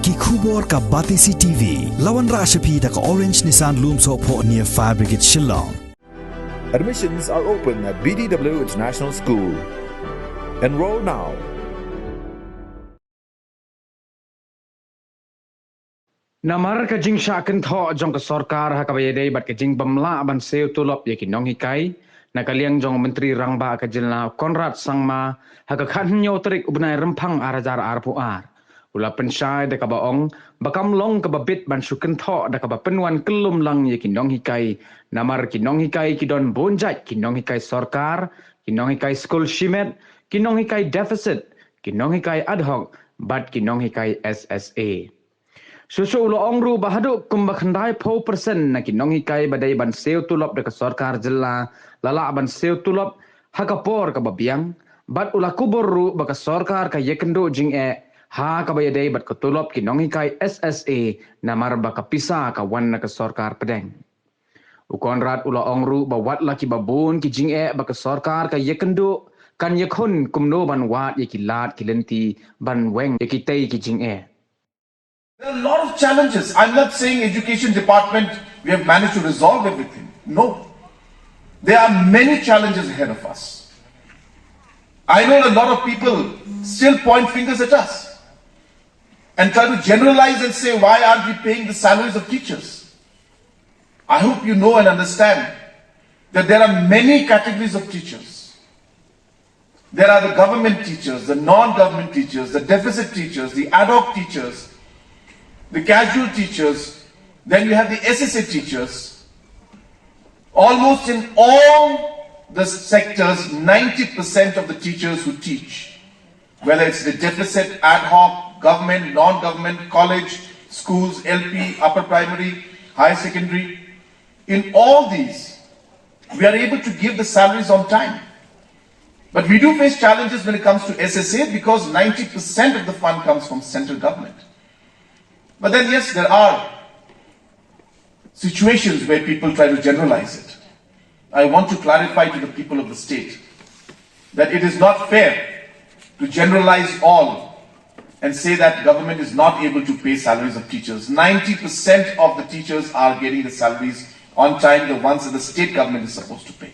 ki khubor ka Batisi TV lawan Rashapi da ka Orange Nissan Lumso po near Fire Brigade Shillong. Admissions are open at BDW International School. Enroll now. Namar ka jing sha kan tho jong ka Sorkar ha ka bayade bat ka jing bamla ban Siew tulop ye ki Nonghikai na kaliang jong menteri rangba ka Jylla Conrad sangma ha ka khan nyo trik ubnai rempang arajar arpu ar ula Pynshai da ka baong bakam long ka babit ban sukan tho da ka ba penwan kelum lang ye ki Nonghikai namar ki Nonghikai ki don bonjat ki Nonghikai Sorkar ki Nonghikai school shimet ki Nonghikai deficit ki Nonghikai ad hoc bat ki Nonghikai SSA. Susu ulo ongru bahaduk kumbakhandai 4% na ki Nonghikai badai ban Siew tulop de ka Sorkar Jylla lala ban Siew tulop hakapor ka Biang bat ula kubur ru baka Sorkar ka yekendo jing ha ka bayadai bat ka tulop ki Nonghikai SSA namar baka Pisa ka wan na ka Sorkar pedeng. U Conrad ula ongru bawat laki babun ki jing baka Sorkar ka yekendo kan yekun kumno ban wat yekilat kilenti ban weng yekitei ki jing There are a lot of challenges. I'm not saying education department, we have managed to resolve everything. No. There are many challenges ahead of us. I know a lot of people still point fingers at us and try to generalize and say, why aren't we paying the salaries of teachers? I hope you know and understand that there are many categories of teachers. There are the government teachers, the non-government teachers, the deficit teachers, the ad hoc teachers, the casual teachers, then you have the SSA teachers. Almost in all the sectors, 90% of the teachers who teach, whether it's the deficit, ad hoc, government, non-government, college, schools, LP, upper primary, higher secondary, in all these, we are able to give the salaries on time. But we do face challenges when it comes to SSA because 90% of the fund comes from central government. But then yes, there are situations where people try to generalize it. I want to clarify to the people of the state that it is not fair to generalize all and say that government is not able to pay salaries of teachers. 90% of the teachers are getting the salaries on time, the ones that the state government is supposed to pay.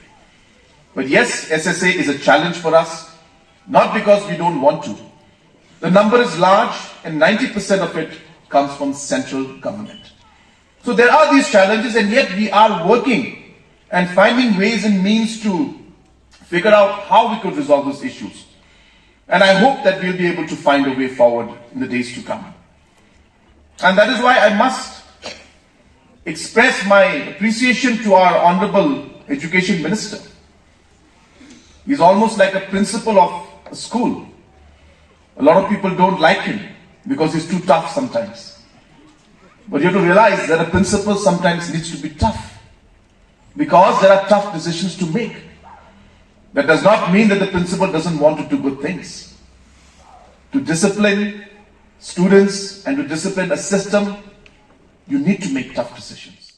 But yes, SSA is a challenge for us, not because we don't want to. The number is large and 90% of it comes from central government. So there are these challenges and yet we are working and finding ways and means to figure out how we could resolve those issues. And I hope that we'll be able to find a way forward in the days to come. And that is why I must express my appreciation to our Honorable Education Minister. He's almost like a principal of a school. A lot of people don't like him because he's too tough sometimes. But you have to realize that a principal sometimes needs to be tough because there are tough decisions to make. That does not mean that the principal doesn't want to do good things. To discipline students and to discipline a system, you need to make tough decisions.